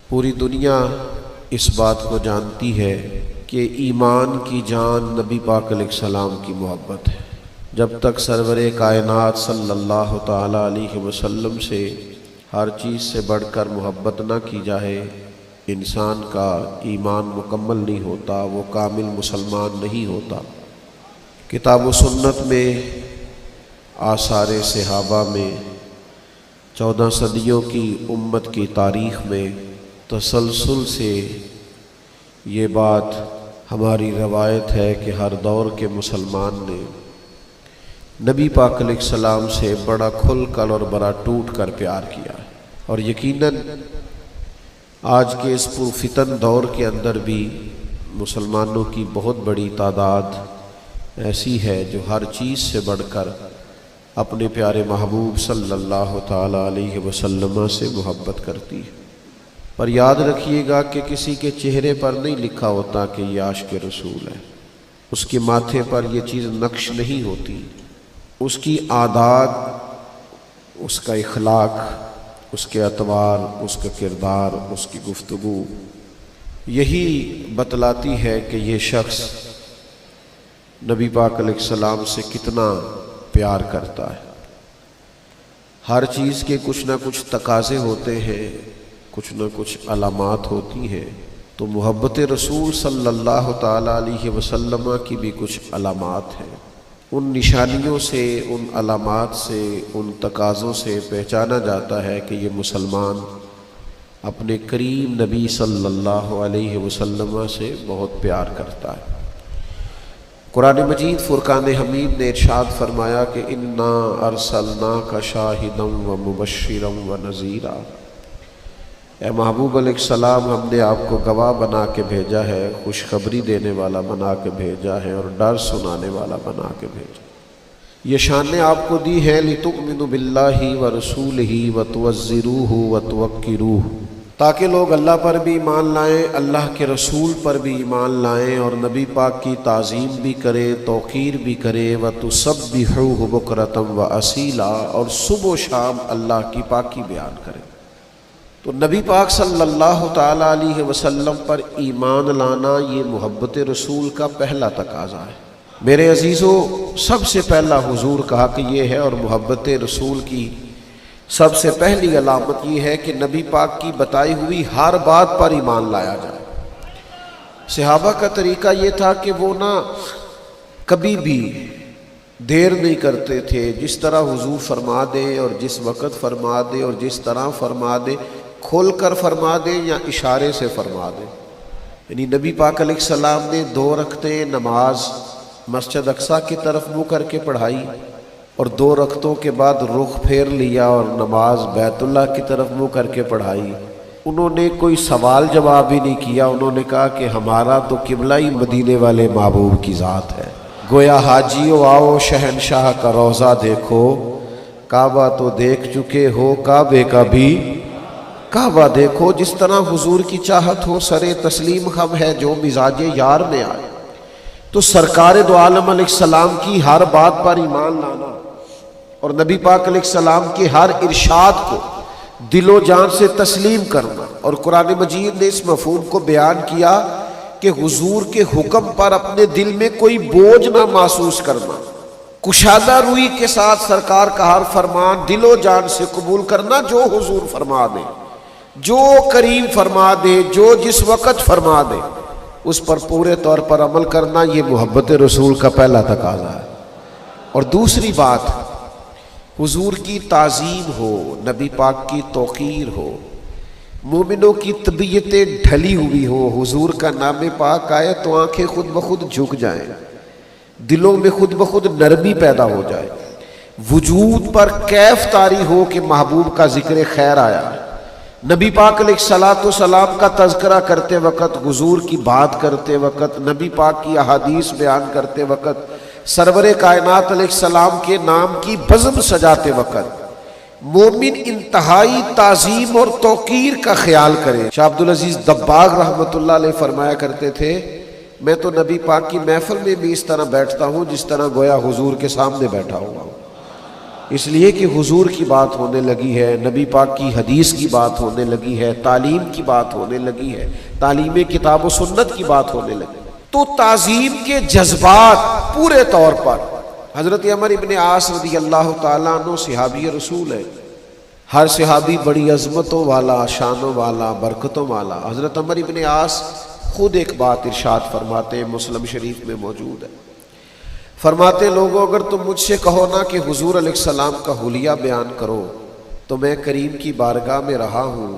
پوری دنیا اس بات کو جانتی ہے کہ ایمان کی جان نبی پاک علیہ السلام کی محبت ہے۔ جب تک سرور کائنات صلی اللہ تعالیٰ علیہ وسلم سے ہر چیز سے بڑھ کر محبت نہ کی جائے، انسان کا ایمان مکمل نہیں ہوتا، وہ کامل مسلمان نہیں ہوتا۔ کتاب و سنت میں، آثار صحابہ میں، 14 صدیوں کی امت کی تاریخ میں تسلسل سے یہ بات ہماری روایت ہے کہ ہر دور کے مسلمان نے نبی پاک علیہ السلام سے بڑا کھل کر اور بڑا ٹوٹ کر پیار کیا ہے، اور یقیناً آج کے اس پرفتن دور کے اندر بھی مسلمانوں کی بہت بڑی تعداد ایسی ہے جو ہر چیز سے بڑھ کر اپنے پیارے محبوب صلی اللہ تعالیٰ علیہ وسلم سے محبت کرتی ہے۔ پر یاد رکھیے گا کہ کسی کے چہرے پر نہیں لکھا ہوتا کہ یہ عاشق رسول ہے، اس کے ماتھے پر یہ چیز نقش نہیں ہوتی، اس کی عادات، اس کا اخلاق، اس کے اطوار، اس کا کردار، اس کی گفتگو یہی بتلاتی ہے کہ یہ شخص نبی پاک علیہ السلام سے کتنا پیار کرتا ہے۔ ہر چیز کے کچھ نہ کچھ تقاضے ہوتے ہیں، کچھ نہ کچھ علامات ہوتی ہیں، تو محبت رسول صلی اللہ تعالیٰ علیہ وسلم کی بھی کچھ علامات ہیں۔ ان نشانیوں سے، ان علامات سے، ان تقاضوں سے پہچانا جاتا ہے کہ یہ مسلمان اپنے کریم نبی صلی اللہ علیہ وسلم سے بہت پیار کرتا ہے۔ قرآن مجید فرقان حمید نے ارشاد فرمایا کہ انا ارسلناک شاہدا ومبشرا ونذیرا، اے محبوب علیہ السلام، ہم نے آپ کو گواہ بنا کے بھیجا ہے، خوشخبری دینے والا بنا کے بھیجا ہے، اور ڈر سنانے والا بنا کے بھیجا۔ یہ شانیں آپ کو دی ہے لتؤمنوا باللہ ورسولہ وتعزروہ وتوقروہ، تاکہ لوگ اللہ پر بھی ایمان لائیں، اللہ کے رسول پر بھی ایمان لائیں، اور نبی پاک کی تعظیم بھی کریں، توقیر بھی کریں، وتسبحوہ بکرۃ واصیلا، اور صبح و شام اللہ کی پاکی بیان کریں۔ تو نبی پاک صلی اللہ تعالیٰ علیہ وسلم پر ایمان لانا یہ محبت رسول کا پہلا تقاضا ہے۔ میرے عزیزو، سب سے پہلا حضور کا حق یہ ہے، اور محبت رسول کی سب سے پہلی علامت یہ ہے کہ نبی پاک کی بتائی ہوئی ہر بات پر ایمان لایا جائے۔ صحابہ کا طریقہ یہ تھا کہ وہ کبھی بھی دیر نہیں کرتے تھے، جس طرح حضور فرما دیں اور جس وقت فرما دیں اور جس طرح فرما دیں، کھول کر فرما دیں یا اشارے سے فرما دیں۔ یعنی نبی پاک علیہ السلام نے 2 رکعتیں نماز مسجد اقصیٰ کی طرف منہ کر کے پڑھائی، اور 2 رکعتوں کے بعد رخ پھیر لیا اور نماز بیت اللہ کی طرف منہ کر کے پڑھائی۔ انہوں نے کوئی سوال جواب ہی نہیں کیا، انہوں نے کہا کہ ہمارا تو قبلہ ہی مدینے والے محبوب کی ذات ہے۔ گویا حاجیو آؤ شہنشاہ کا روضہ دیکھو، کعبہ تو دیکھ چکے ہو، کعبے کا بھی کعبہ دیکھو۔ جس طرح حضور کی چاہت ہو، سر تسلیم خم ہے جو مزاج یار میں آئے۔ تو سرکار دو عالم علیہ السلام کی ہر بات پر ایمان لانا، اور نبی پاک علیہ السلام کے ہر ارشاد کو دل و جان سے تسلیم کرنا، اور قرآن مجید نے اس مفہوم کو بیان کیا کہ حضور کے حکم پر اپنے دل میں کوئی بوجھ نہ محسوس کرنا، کشادہ روئی کے ساتھ سرکار کا ہر فرمان دل و جان سے قبول کرنا، جو حضور فرما دے، جو کریم فرما دے، جو جس وقت فرما دے، اس پر پورے طور پر عمل کرنا، یہ محبت رسول کا پہلا تقاضا ہے۔ اور دوسری بات، حضور کی تعظیم ہو، نبی پاک کی توقیر ہو، مومنوں کی طبیعتیں ڈھلی ہوئی ہو، حضور کا نام پاک آئے تو آنکھیں خود بخود جھک جائیں، دلوں میں خود بخود نرمی پیدا ہو جائے، وجود پر کیف طاری ہو کہ محبوب کا ذکر خیر آیا۔ نبی پاک علیہ السلام کا تذکرہ کرتے وقت، حضور کی بات کرتے وقت، نبی پاک کی احادیث بیان کرتے وقت، سرور کائنات علیہ السلام کے نام کی بزم سجاتے وقت مومن انتہائی تعظیم اور توقیر کا خیال کرے۔ شاہ عبدالعزیز دباغ رحمۃ اللہ علیہ فرمایا کرتے تھے، میں تو نبی پاک کی محفل میں بھی اس طرح بیٹھتا ہوں جس طرح گویا حضور کے سامنے بیٹھا ہوا ہوں۔ اس لیے کہ حضور کی بات ہونے لگی ہے، نبی پاک کی حدیث کی بات ہونے لگی ہے، تعلیم کی بات ہونے لگی ہے، تعلیم کتاب و سنت کی بات ہونے لگی، تو تعظیم کے جذبات پورے طور پر حضرت عمر ابن عاص رضی اللہ تعالیٰ عنہ صحابی رسول ہے. ہر صحابی بڑی عظمتوں والا، شانوں والا، برکتوں والا. حضرت عمر ابن عاص خود ایک بات ارشاد فرماتے ہیں، مسلم شریف میں موجود ہے. فرماتے لوگوں اگر تم مجھ سے کہو نا کہ حضور علیہ السلام کا حلیہ بیان کرو تو میں کریم کی بارگاہ میں رہا ہوں،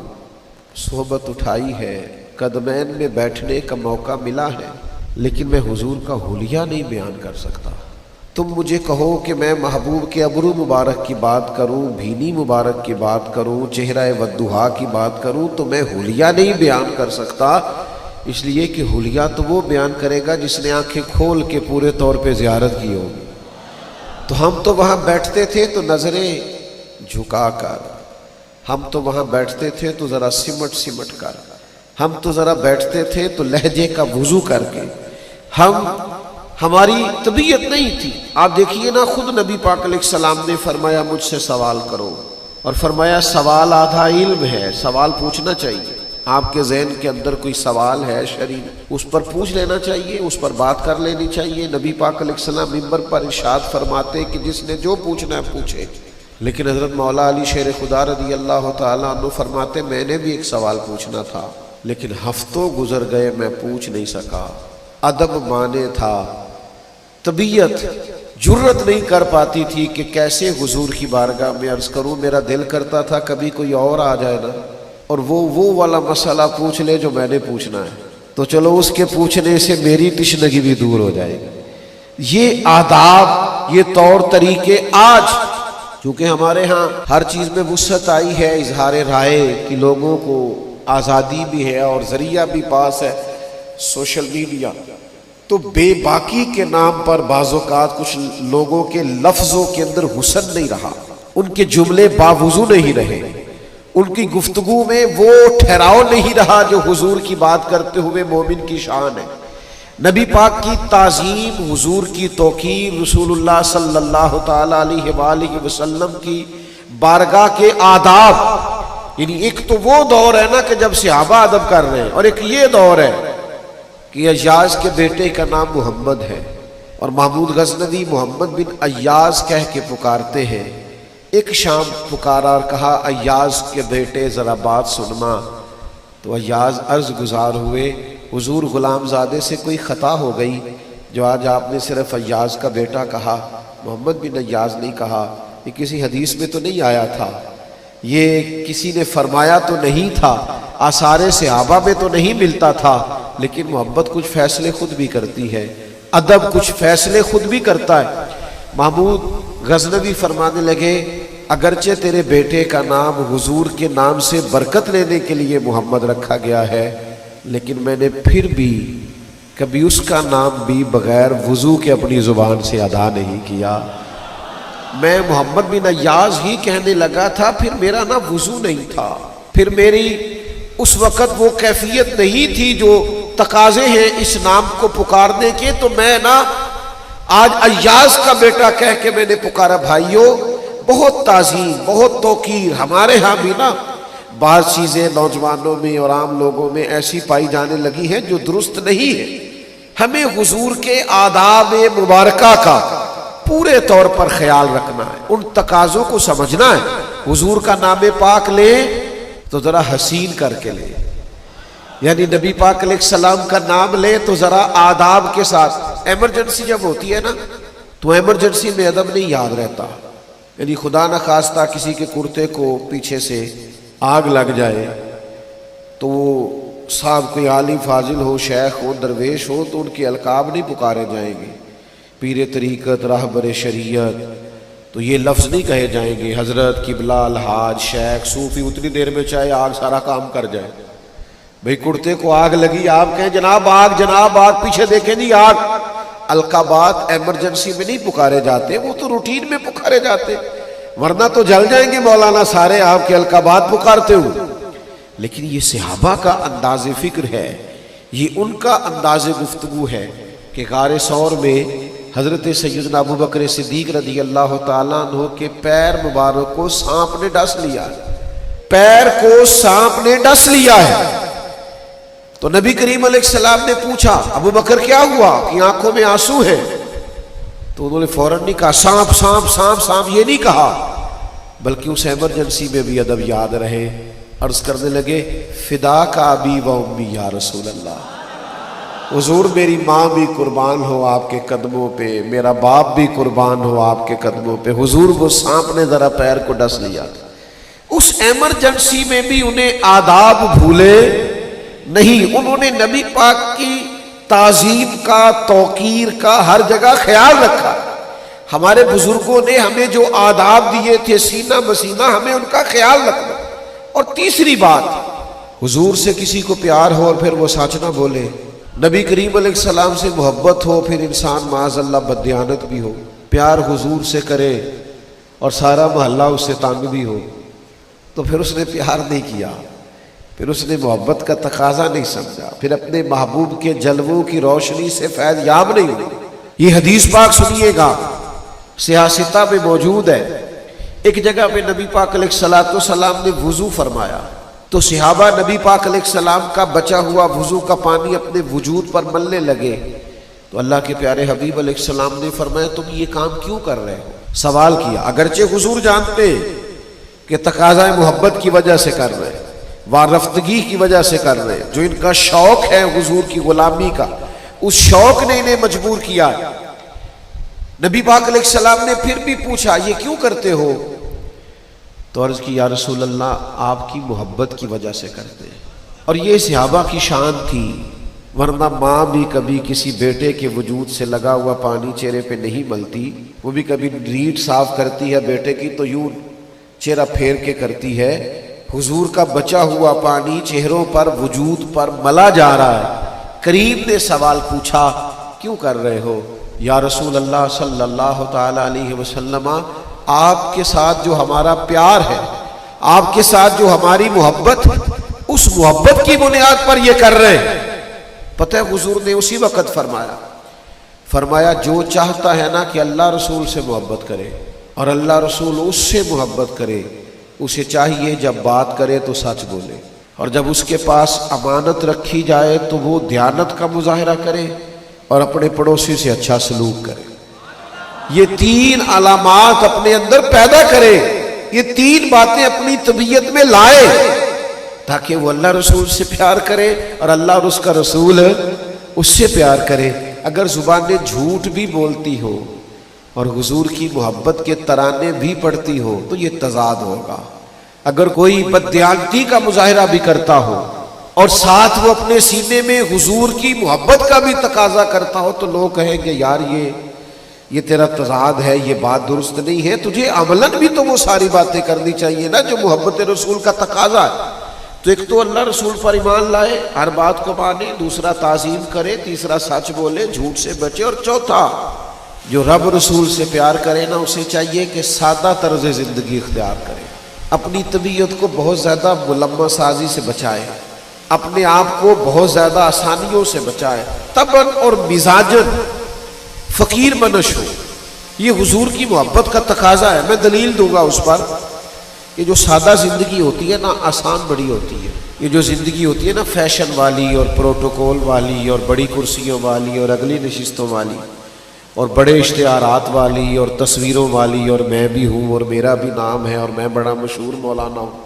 صحبت اٹھائی ہے، قدمین میں بیٹھنے کا موقع ملا ہے، لیکن میں حضور کا حلیہ نہیں بیان کر سکتا. تم مجھے کہو کہ میں محبوب کے ابرو مبارک کی بات کروں، بھینی مبارک کی بات کروں، چہرہ والضحیٰ کی بات کروں تو میں حلیہ نہیں بیان کر سکتا، اس لیے کہ حلیہ تو وہ بیان کرے گا جس نے آنکھیں کھول کے پورے طور پہ زیارت کی ہوگی. تو ہم تو وہاں بیٹھتے تھے تو نظریں جھکا کر، ہم تو وہاں بیٹھتے تھے تو ذرا سمٹ کر، ہم تو ذرا بیٹھتے تھے تو لہجے کا وضو کر کے، ہماری طبیعت نہیں تھی. آپ دیکھیے نا، خود نبی پاک علیہ السلام نے فرمایا مجھ سے سوال کرو، اور فرمایا سوال آدھا علم ہے، سوال پوچھنا چاہیے. آپ کے ذہن کے اندر کوئی سوال ہے شرعی، اس پر پوچھ لینا چاہیے، اس پر بات کر لینی چاہیے. نبی پاک علیہ السلام منبر پر ارشاد فرماتے کہ جس نے جو پوچھنا ہے پوچھے. لیکن حضرت مولا علی شیر خدا رضی اللہ تعالیٰ عنہ فرماتے میں نے بھی ایک سوال پوچھنا تھا، لیکن ہفتوں گزر گئے میں پوچھ نہیں سکا. ادب مانے تھا، طبیعت جرت نہیں کر پاتی تھی کہ کیسے حضور کی بارگاہ میں عرض کروں. میرا دل کرتا تھا کبھی کوئی اور آ جائے نا اور وہ والا مسئلہ پوچھ لے جو میں نے پوچھنا ہے، تو چلو اس کے پوچھنے سے میری تشنگی بھی دور ہو جائے گی. یہ آداب، یہ طور طریقے آج چونکہ ہمارے ہاں ہر چیز میں وسعت آئی ہے، اظہار رائے کی لوگوں کو آزادی بھی ہے اور ذریعہ بھی پاس ہے سوشل میڈیا، تو بے باکی کے نام پر بعض اوقات کچھ لوگوں کے لفظوں کے اندر حسن نہیں رہا، ان کے جملے باوضو نہیں رہے، ان کی گفتگو میں وہ ٹھہراؤ نہیں رہا جو حضور کی بات کرتے ہوئے مومن کی شان ہے. نبی پاک کی تعظیم، حضور کی توقیر، رسول اللہ صلی اللہ تعالی علیہ وآلہ وسلم کی بارگاہ کے آداب. یعنی ایک تو وہ دور ہے نا کہ جب صحابہ ادب کر رہے ہیں، اور ایک یہ دور ہے کہ ایاز کے بیٹے کا نام محمد ہے اور محمود غزنوی محمد بن ایاز کہہ کے پکارتے ہیں. ایک شام پکارا اور کہا ایاز کے بیٹے ذرا بات سننا. تو ایاز عرض گزار ہوئے حضور غلام زادے سے کوئی خطا ہو گئی جو آج آپ نے صرف ایاز کا بیٹا کہا، محمد بن ایاز نہیں کہا. یہ کسی حدیث میں تو نہیں آیا تھا، یہ کسی نے فرمایا تو نہیں تھا، آثار صحابہ میں تو نہیں ملتا تھا، لیکن محبت کچھ فیصلے خود بھی کرتی ہے، ادب کچھ فیصلے خود بھی کرتا ہے. محمود غزنوی فرمانے لگے اگرچہ تیرے بیٹے کا نام حضور کے نام سے برکت لینے کے لیے محمد رکھا گیا ہے، لیکن میں نے پھر بھی کبھی اس کا نام بھی بغیر وضو کے اپنی زبان سے ادا نہیں کیا. میں محمد بن ایاز ہی کہنے لگا تھا، پھر میرا نا وضو نہیں تھا، پھر میری اس وقت وہ کیفیت نہیں تھی جو تقاضے ہیں اس نام کو پکارنے کے. تو میں نا آج ایاز کا بیٹا کہہ کے میں نے پکارا. بھائیوں، بہت تعظیم، بہت توقیر. ہمارے ہاں بھی نا بعض چیزیں نوجوانوں میں اور عام لوگوں میں ایسی پائی جانے لگی ہیں جو درست نہیں ہے. ہمیں حضور کے آداب مبارکہ کا پورے طور پر خیال رکھنا ہے، ان تقاضوں کو سمجھنا ہے. حضور کا نام پاک لے تو ذرا حسین کر کے لے، یعنی نبی پاک علیہ السلام کا نام لے تو ذرا آداب کے ساتھ. ایمرجنسی جب ہوتی ہے نا تو ایمرجنسی میں ادب نہیں یاد رہتا. یعنی خدا نہ خواستہ کسی کے کرتے کو پیچھے سے آگ لگ جائے تو وہ صاحب کوئی عالم فاضل ہو، شیخ ہو، درویش ہو تو ان کے القاب نہیں پکارے جائیں گے. پیر طریقت، راہبر شریعت تو یہ لفظ نہیں کہے جائیں گے. حضرت، قبلہ، الحاج، شیخ، صوفی اتنی دیر میں چاہے آگ سارا کام کر جائے. بھئی کرتے کو آگ لگی، آپ کہیں جناب آگ، جناب آگ، پیچھے دیکھیں جی آگ. القابات ایمرجنسی میں نہیں پکارے جاتے، وہ تو روٹین میں پکارے جاتے، ورنہ تو جل جائیں گے مولانا سارے آپ کے القابات پکارتے ہو. لیکن یہ صحابہ کا انداز فکر ہے، یہ ان کا انداز گفتگو ہے کہ غار ثور میں حضرت سیدنا ابو بکر صدیق رضی اللہ تعالیٰ عنہ کے پیر مبارک کو سانپ نے ڈس لیا ہے، پیر کو سانپ نے ڈس لیا ہے۔ تو نبی کریم علیہ السلام نے پوچھا ابو بکر کیا ہوا کہ آنکھوں میں آنسو ہے؟ تو انہوں نے فوراً نہیں کہا سانپ سانپ سانپ سانپ، یہ نہیں کہا، بلکہ اس ایمرجنسی میں بھی ادب یاد رہے۔ عرض کرنے لگے فدا کا ابی و امی یا رسول اللہ، حضور میری ماں بھی قربان ہو آپ کے قدموں پہ، میرا باپ بھی قربان ہو آپ کے قدموں پہ۔ حضور وہ سانپ نے ذرا پیر کو ڈس لیا تھا۔ اس ایمرجنسی میں بھی انہیں آداب بھولے نہیں، انہوں نے نبی پاک کی تعظیم کا، توقیر کا ہر جگہ خیال رکھا۔ ہمارے بزرگوں نے ہمیں جو آداب دیے تھے سینہ بسینہ، ہمیں ان کا خیال رکھنا۔ اور تیسری بات، حضور سے کسی کو پیار ہو اور پھر وہ سچ نہ بولے، نبی کریم علیہ السلام سے محبت ہو پھر انسان معاذ اللہ بددیانت بھی ہو، پیار حضور سے کرے اور سارا محلہ اس سے تنگ بھی ہو، تو پھر اس نے پیار نہیں کیا، پھر اس نے محبت کا تقاضا نہیں سمجھا، پھر اپنے محبوب کے جلووں کی روشنی سے فیض یاب نہیں ہوئی۔ یہ حدیث پاک سنیے گا، سیاستہ میں موجود ہے۔ ایک جگہ پہ نبی پاک علیہ السلام نے وضو فرمایا تو صحابہ نبی پاک علیہ السلام کا بچا ہوا وضو کا پانی اپنے وجود پر ملنے لگے، تو اللہ کے پیارے حبیب علیہ السلام نے فرمایا تم یہ کام کیوں کر رہے ہو؟ سوال کیا، اگرچہ حضور جانتے کہ تقاضۂ محبت کی وجہ سے کر رہے، وارفتگی کی وجہ سے کر رہے، جو ان کا شوق ہے حضور کی غلامی کا، اس شوق نے انہیں مجبور کیا۔ نبی پاک علیہ السلام نے پھر بھی پوچھا یہ کیوں کرتے ہو؟ تو عرض کی یا رسول اللہ آپ کی محبت کی وجہ سے کرتے ہیں۔ اور یہ صحابہ کی شان تھی، ورنہ ماں بھی کبھی کسی بیٹے کے وجود سے لگا ہوا پانی چہرے پہ نہیں ملتی، وہ بھی کبھی ریٹ صاف کرتی ہے بیٹے کی تو یوں چہرہ پھیر کے کرتی ہے۔ حضور کا بچا ہوا پانی چہروں پر وجود پر ملا جا رہا ہے۔ کریم نے سوال پوچھا کیوں کر رہے ہو؟ یا رسول اللہ صلی اللہ تعالی علیہ وسلم، آپ کے ساتھ جو ہمارا پیار ہے، آپ کے ساتھ جو ہماری محبت ہے، اس محبت کی بنیاد پر یہ کر رہے ہیں۔ پتہ ہے حضور نے اسی وقت فرمایا جو چاہتا ہے نا کہ اللہ رسول سے محبت کرے اور اللہ رسول اس سے محبت کرے، اسے چاہیے جب بات کرے تو سچ بولے، اور جب اس کے پاس امانت رکھی جائے تو وہ دیانت کا مظاہرہ کرے اور اپنے پڑوسی سے اچھا سلوک کرے۔ یہ تین علامات اپنے اندر پیدا کرے، یہ تین باتیں اپنی طبیعت میں لائے تاکہ وہ اللہ رسول سے پیار کرے اور اللہ اور اس کا رسول اس سے پیار کرے۔ اگر زبانیں جھوٹ بھی بولتی ہو اور حضور کی محبت کے ترانے بھی پڑھتی ہو تو یہ تضاد ہوگا۔ اگر کوئی بددیانتی کا مظاہرہ بھی کرتا ہو اور ساتھ وہ اپنے سینے میں حضور کی محبت کا بھی تقاضا کرتا ہو تو لوگ کہیں گے یار یہ تیرا تضاد ہے، یہ بات درست نہیں ہے، تجھے عملاً بھی تو وہ ساری باتیں کرنی چاہیے نا جو محبت رسول کا تقاضا ہے۔ تو ایک تو اللہ رسول پر ایمان لائے، ہر بات کو مانے، دوسرا تعظیم کرے، تیسرا سچ بولے، جھوٹ سے بچے، اور چوتھا جو رب رسول سے پیار کرے نا اسے چاہیے کہ سادہ طرز زندگی اختیار کرے، اپنی طبیعت کو بہت زیادہ ملمہ سازی سے بچائے، اپنے آپ کو بہت زیادہ آسانیوں سے بچائے، طبعاً اور مزاجاً فقیر منش ہو۔ یہ حضور کی محبت کا تقاضا ہے۔ میں دلیل دوں گا اس پر کہ جو سادہ زندگی ہوتی ہے نا آسان بڑی ہوتی ہے۔ یہ جو زندگی ہوتی ہے نا فیشن والی اور پروٹوکول والی اور بڑی کرسیوں والی اور اگلی نشستوں والی اور بڑے اشتہارات والی اور تصویروں والی اور میں بھی ہوں اور میرا بھی نام ہے اور میں بڑا مشہور مولانا ہوں،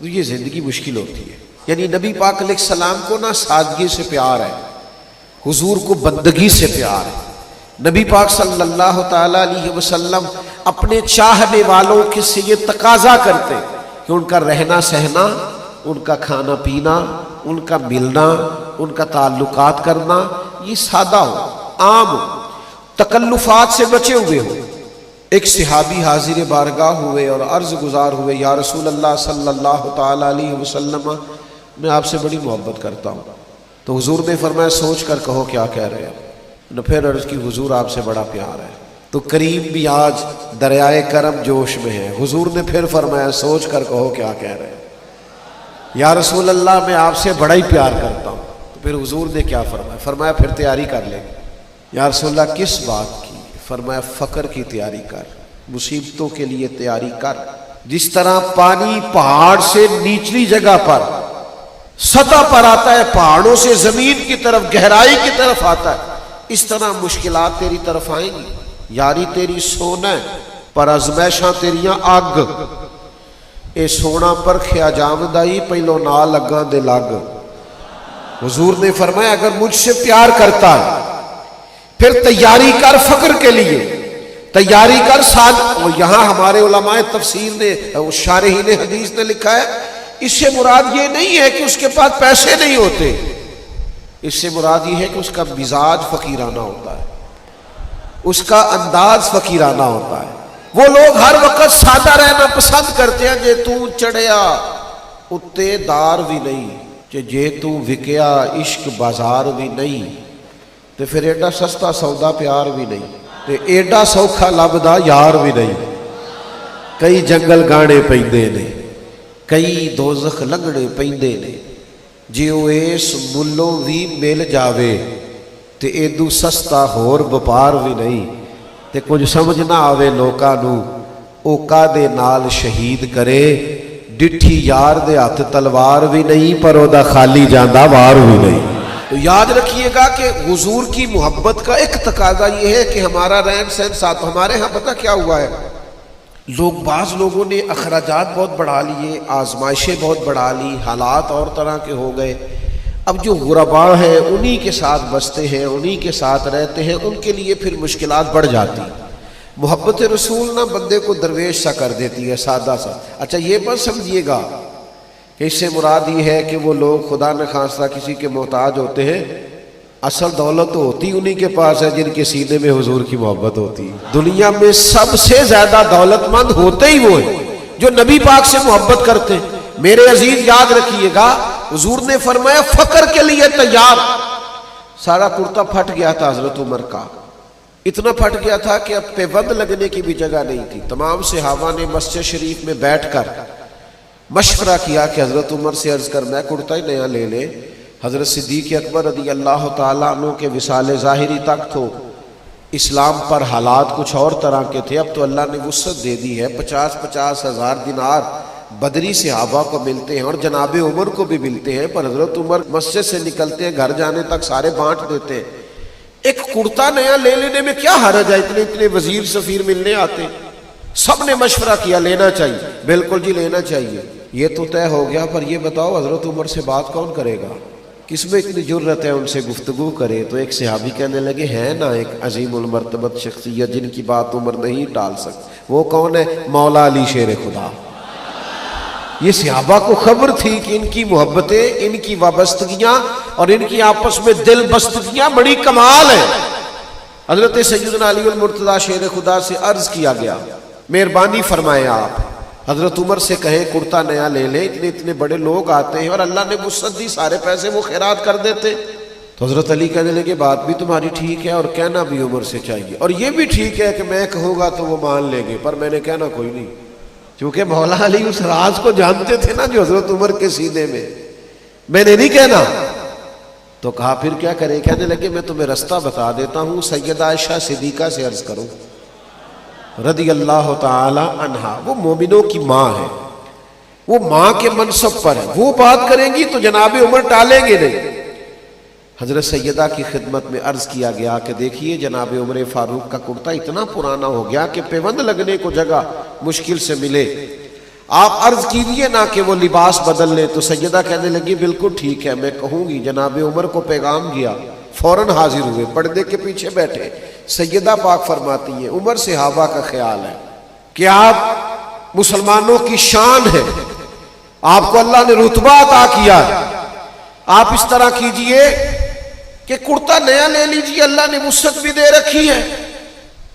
تو یہ زندگی مشکل ہوتی ہے۔ یعنی نبی پاک علیہ السلام کو نا سادگی سے پیار ہے، حضور کو بندگی سے پیار ہے۔ نبی پاک صلی اللہ تعالی علیہ وسلم اپنے چاہنے والوں کے سے یہ تقاضا کرتے کہ ان کا رہنا سہنا، ان کا کھانا پینا، ان کا ملنا، ان کا تعلقات کرنا یہ سادہ ہو، عام ہو، تکلفات سے بچے ہوئے ہو۔ ایک صحابی حاضر بارگاہ ہوئے اور عرض گزار ہوئے یا رسول اللہ صلی اللہ تعالی علیہ وسلم میں آپ سے بڑی محبت کرتا ہوں۔ تو حضور نے فرمایا سوچ کر کہو کیا کہہ رہے ہیں۔ نہ پھر عرض کی حضور آپ سے بڑا پیار ہے۔ تو کریم بھی آج دریائے کرم جوش میں ہے۔ حضور نے پھر فرمایا سوچ کر کہو کیا کہہ رہے ہیں۔ یا رسول اللہ میں آپ سے بڑا ہی پیار کرتا ہوں۔ تو پھر حضور نے کیا فرمایا؟ فرمایا پھر تیاری کر لیں۔ یا رسول اللہ کس بات کی؟ فرمایا فقر کی تیاری کر، مصیبتوں کے لیے تیاری کر۔ جس طرح پانی پہاڑ سے نیچلی جگہ پر سطح پر آتا ہے، پہاڑوں سے زمین کی طرف گہرائی کی طرف آتا ہے، اس طرح مشکلات تیری طرف آئیں گی۔ یاری تیری سونا ہے پر ازمائشاں تیریاں اگ، اے سونا پر کھیا جامدائی پہلو نہ لگاں دے لگ۔ حضور نے فرمایا اگر مجھ سے پیار کرتا ہے پھر تیاری کر فقر کے لیے، تیاری کر ساتھ۔ یہاں ہمارے علماء تفسیر نے، شارحین حدیث نے لکھا ہے اس سے مراد یہ نہیں ہے کہ اس کے پاس پیسے نہیں ہوتے، اس سے مراد یہ ہے کہ اس کا مزاج فقیرانہ ہوتا ہے، اس کا انداز فقیرانہ ہوتا ہے۔ وہ لوگ ہر وقت سادہ رہنا پسند کرتے ہیں، جے تو چڑھیا اتے دار بھی نہیں، جے تو وکیا عشق بازار بھی نہیں، تو پھر ایڈا سستا سودا پیار بھی نہیں، تے ایڈا سوکھا لبدا یار بھی نہیں۔ کئی جنگل گانے پیندے نے، کئی دوزخ لنگڑے پیندے نے، جے او اس ملوں بھی مل جاوے تے ایدو سستا ہور بپار بھی نہیں۔ تے کچھ سمجھ نہ آوے لوکاں نو او کادے نال شہید کرے، ڈٹھی یار دے ہاتھ تلوار بھی نہیں پر او دا خالی جاندہ وار بھی نہیں۔ تو یاد رکھیے گا کہ حضور کی محبت کا ایک تقاضا یہ ہے کہ ہمارا رہن سہن ساتھ۔ ہمارے ہاں پتہ کیا ہوا ہے، بعض لوگوں نے اخراجات بہت بڑھا لیے، آزمائشیں بہت بڑھا لی، حالات اور طرح کے ہو گئے۔ اب جو غرباء ہیں انہی کے ساتھ بستے ہیں، انہی کے ساتھ رہتے ہیں، ان کے لیے پھر مشکلات بڑھ جاتی۔ محبت رسول نہ بندے کو درویش سا کر دیتی ہے، سادہ سا۔ اچھا یہ بات سمجھیے گا کہ اس سے مراد یہ ہے کہ وہ لوگ خدا نخواستہ کسی کے محتاج ہوتے ہیں، اصل دولت تو ہوتی انہی کے پاس ہے جن کے سینے میں حضور کی محبت ہوتی ہے۔ دنیا میں سب سے زیادہ دولت مند ہوتے ہی وہ ہیں جو نبی پاک سے محبت کرتے ہیں۔ میرے عزیز یاد رکھیے گا، حضور نے فرمایا فقر کے لیے تیار۔ سارا کرتا پھٹ گیا تھا حضرت عمر کا، اتنا پھٹ گیا تھا کہ اب پیبند لگنے کی بھی جگہ نہیں تھی۔ تمام صحابہ نے مسجد شریف میں بیٹھ کر مشورہ کیا کہ حضرت عمر سے عرض کر میں کرتا ہی نیا لے لے۔ حضرت صدیق اکبر رضی اللہ تعالیٰ عنہ کے وصال ظاہری تک تو اسلام پر حالات کچھ اور طرح کے تھے، اب تو اللہ نے وسعت دے دی ہے، 50,000 دینار بدری صحابہ کو ملتے ہیں اور جناب عمر کو بھی ملتے ہیں، پر حضرت عمر مسجد سے نکلتے ہیں گھر جانے تک سارے بانٹ دیتے ہیں۔ ایک کرتا نیا لے لینے میں کیا حرج ہے، اتنے وزیر سفیر ملنے آتے۔ سب نے مشورہ کیا لینا چاہیے، بالکل جی لینا چاہیے۔ یہ تو طے ہو گیا، پر یہ بتاؤ حضرت عمر سے بات کون کرے گا، کس میں اتنی جرت ہے ان سے گفتگو کرے؟ تو ایک صحابی کہنے لگے ہیں نا ایک عظیم المرتبت شخصیت جن کی بات عمر نہیں ٹال سکتی، وہ کون ہے؟ مولا علی شیر خدا۔ یہ صحابہ کو خبر تھی کہ ان کی محبتیں، ان کی وابستگیاں اور ان کی آپس میں دل بستگیاں بڑی کمال ہیں۔ حضرت سیدنا علی المرتضیٰ شیر خدا سے عرض کیا گیا مہربانی فرمائیں آپ حضرت عمر سے کہیں کرتا نیا لے لے، اتنے بڑے لوگ آتے ہیں اور اللہ نے وسعت دی، سارے پیسے وہ خیرات کر دیتے۔ تو حضرت علی کہنے لگے بات بھی تمہاری ٹھیک ہے اور کہنا بھی عمر سے چاہیے، اور یہ بھی ٹھیک ہے کہ میں کہوں گا تو وہ مان لیں گے، پر میں نے کہنا کوئی نہیں، کیونکہ مولا علی اس راز کو جانتے تھے نا جو حضرت عمر کے سینے میں نے نہیں کہنا۔ تو کہا پھر کیا کرے؟ کہنے لگے میں تمہیں رستہ بتا دیتا ہوں، سیدہ عائشہ صدیقہ سے عرض کرو رضی اللہ تعالی عنہا، وہ مومنوں کی ماں ہے، وہ ماں کے منصب پر ہے، وہ بات کریں گی تو جناب عمر ٹالیں گے نہیں۔ حضرت سیدہ کی خدمت میں عرض کیا گیا کہ دیکھیے جناب عمر فاروق کا کرتا اتنا پرانا ہو گیا کہ پیوند لگنے کو جگہ مشکل سے ملے، آپ عرض کیجئے نا کہ وہ لباس بدل لے۔ تو سیدہ کہنے لگی بالکل ٹھیک ہے میں کہوں گی۔ جناب عمر کو پیغام گیا، فوراً حاضر ہوئے، پردے کے پیچھے بیٹھے۔ سیدہ پاک فرماتی ہیں عمر صحابہ کا خیال ہے کہ آپ مسلمانوں کی شان ہے، آپ کو اللہ نے رتبہ عطا کیا ہے، آپ اس طرح کیجئے کہ کرتا نیا لے لیجئے، اللہ نے وسعت بھی دے رکھی ہے۔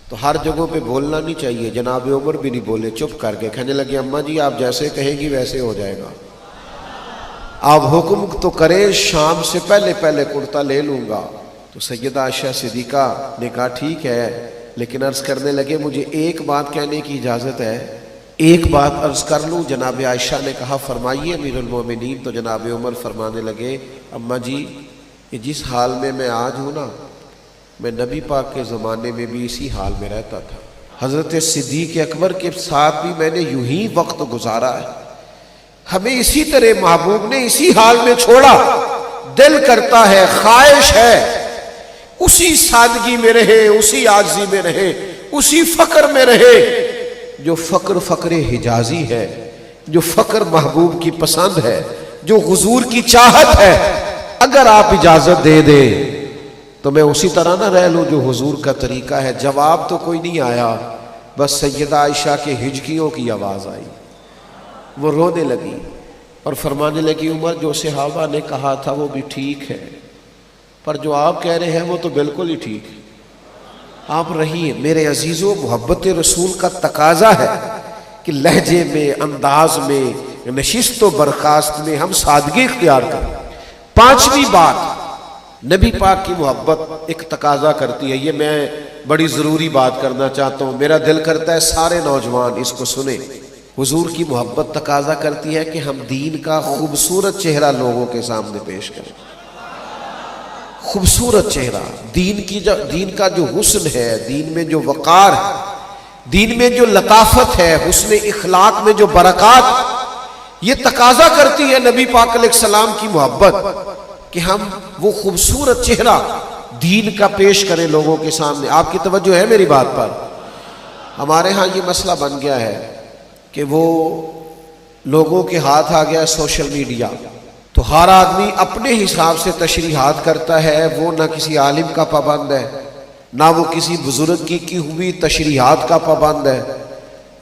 تو ہر جگہوں پہ بولنا نہیں چاہیے، جناب عمر بھی نہیں بولے، چپ کر کے کہنے لگے اماں جی آپ جیسے کہیں گی ویسے ہو جائے گا، آپ حکم تو کریں شام سے پہلے کرتا لے لوں گا۔ تو سیدہ عائشہ صدیقہ نے کہا ٹھیک ہے، لیکن عرض کرنے لگے مجھے ایک بات کہنے کی اجازت ہے، ایک بات عرض کر لوں؟ جناب عائشہ نے کہا فرمائیے امیر المومنین۔ تو جناب عمر فرمانے لگے اماں جی یہ جس حال میں آج ہوں نا میں نبی پاک کے زمانے میں بھی اسی حال میں رہتا تھا، حضرت صدیق اکبر کے ساتھ بھی میں نے یوں ہی وقت گزارا ہے، ہمیں اسی طرح محبوب نے اسی حال میں چھوڑا۔ دل کرتا ہے، خواہش ہے اسی سادگی میں رہے، اسی عاجزی میں رہے، اسی فقر میں رہے جو فقر حجازی ہے، جو فقر محبوب کی پسند ہے، جو حضور کی چاہت ہے۔ اگر آپ اجازت دے دیں تو میں اسی طرح نہ رہ لوں جو حضور کا طریقہ ہے۔ جواب تو کوئی نہیں آیا، بس سیدہ عائشہ کے ہجکیوں کی آواز آئی، وہ رونے لگی اور فرمانے لگی عمر جو صحابہ نے کہا تھا وہ بھی ٹھیک ہے، پر جو آپ کہہ رہے ہیں وہ تو بالکل ہی ٹھیک ہے۔ آپ رہیے میرے عزیزوں، محبت رسول کا تقاضا ہے کہ لہجے میں، انداز میں، نشست و برخاست میں ہم سادگی اختیار کریں۔ پانچویں بات، نبی پاک کی محبت ایک تقاضا کرتی ہے، یہ میں بڑی ضروری بات کرنا چاہتا ہوں، میرا دل کرتا ہے سارے نوجوان اس کو سنیں۔ حضور کی محبت تقاضا کرتی ہے کہ ہم دین کا خوبصورت چہرہ لوگوں کے سامنے پیش کریں۔ خوبصورت چہرہ، دین کا جو حسن ہے، دین میں جو وقار ہے، دین میں جو لطافت ہے، حسن اخلاق میں جو برکات، یہ تقاضا کرتی ہے نبی پاک علیہ السلام کی محبت کہ ہم وہ خوبصورت چہرہ دین کا پیش کریں لوگوں کے سامنے۔ آپ کی توجہ ہے میری بات پر؟ ہمارے ہاں یہ مسئلہ بن گیا ہے کہ وہ لوگوں کے ہاتھ آ گیا سوشل میڈیا، تو ہر آدمی اپنے حساب سے تشریحات کرتا ہے، وہ نہ کسی عالم کا پابند ہے، نہ وہ کسی بزرگ کی ہوئی تشریحات کا پابند ہے،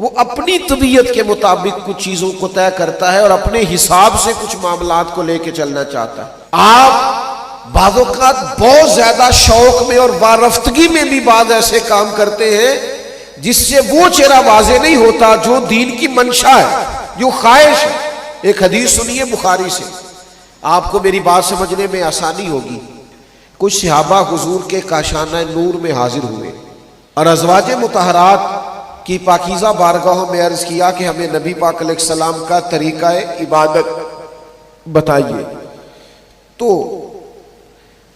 وہ اپنی طبیعت کے مطابق کچھ چیزوں کو طے کرتا ہے اور اپنے حساب سے کچھ معاملات کو لے کے چلنا چاہتا ہے۔ آپ بعض اوقات بہت زیادہ شوق میں اور وارفتگی میں بھی بعض ایسے کام کرتے ہیں جس سے وہ چہرہ واضح نہیں ہوتا جو دین کی منشا ہے، جو خواہش ہے۔ ایک حدیث سنیے بخاری سے، آپ کو میری بات سمجھنے میں آسانی ہوگی۔ کچھ صحابہ حضور کے کاشانہ نور میں حاضر ہوئے اور ازواج مطہرات کی پاکیزہ بارگاہوں میں عرض کیا کہ ہمیں نبی پاک علیہ السلام کا طریقہ عبادت بتائیے۔ تو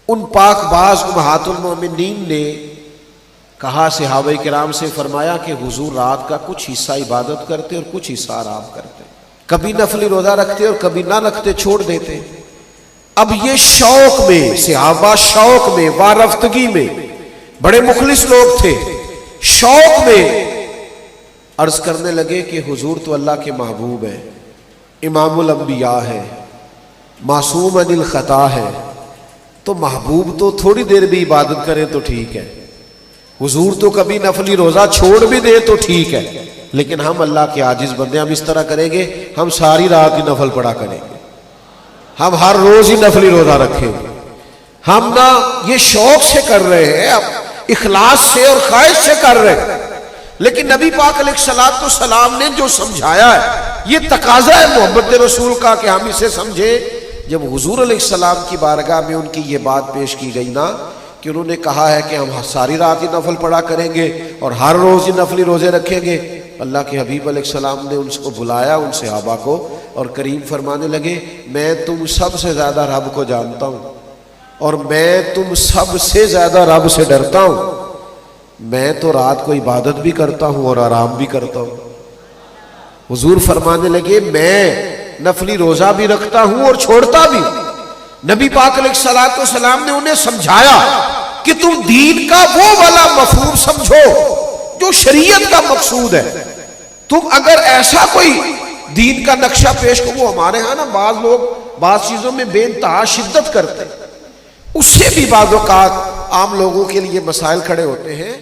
ان پاک باز امہات المومنین نے کہا صحابہ کرام سے، فرمایا کہ حضور رات کا کچھ حصہ عبادت کرتے اور کچھ حصہ آرام کرتے، کبھی نفلی روزہ رکھتے اور کبھی نہ رکھتے، چھوڑ دیتے۔ اب یہ شوق میں، صحابہ شوق میں، وارفتگی میں، بڑے مخلص لوگ تھے، شوق میں عرض کرنے لگے کہ حضور تو اللہ کے محبوب ہے، امام الانبیاء ہے، معصوم عن الخطا ہے، تو محبوب تو تھوڑی دیر بھی عبادت کریں تو ٹھیک ہے، حضور تو کبھی نفلی روزہ چھوڑ بھی دے تو ٹھیک ہے، لیکن ہم اللہ کے عاجز بندے، ہم اس طرح کریں گے، ہم ساری رات ہی نفل پڑھا کریں گے، ہم ہر روز ہی نفلی روزہ رکھیں گے۔ ہم نہ یہ شوق سے کر رہے ہیں، اب اخلاص سے اور خواہش سے کر رہے ہیں، لیکن نبی پاک علیہ السلام نے جو سمجھایا ہے، یہ تقاضا ہے محبت رسول کا کہ ہم اسے سمجھیں۔ جب حضور علیہ السلام کی بارگاہ میں ان کی یہ بات پیش کی گئی نا کہ انہوں نے کہا ہے کہ ہم ساری رات ہی نفل پڑھا کریں گے اور ہر روز ہی نفلی روزے رکھیں گے، اللہ کے حبیب علیہ السلام نے ان کو بلایا، ان صحابہ کو، اور کریم فرمانے لگے میں تم سب سے زیادہ رب کو جانتا ہوں اور میں تم سب سے زیادہ رب سے ڈرتا ہوں، میں تو رات کو عبادت بھی کرتا ہوں اور آرام بھی کرتا ہوں۔ حضور فرمانے لگے میں نفلی روزہ بھی رکھتا ہوں اور چھوڑتا بھی ہوں۔ نبی پاک علیہ السلام نے انہیں سمجھایا کہ تم دین کا وہ والا مفہوم سمجھو جو شریعت کا مقصود ہے، تم اگر ایسا کوئی دین کا نقشہ پیش کرو، وہ ہمارے ہاں نا بعض لوگ بعض چیزوں میں بے انتہا شدت کرتے ہیں، اس سے بھی بعض اوقات عام لوگوں کے لیے مسائل کھڑے ہوتے ہیں۔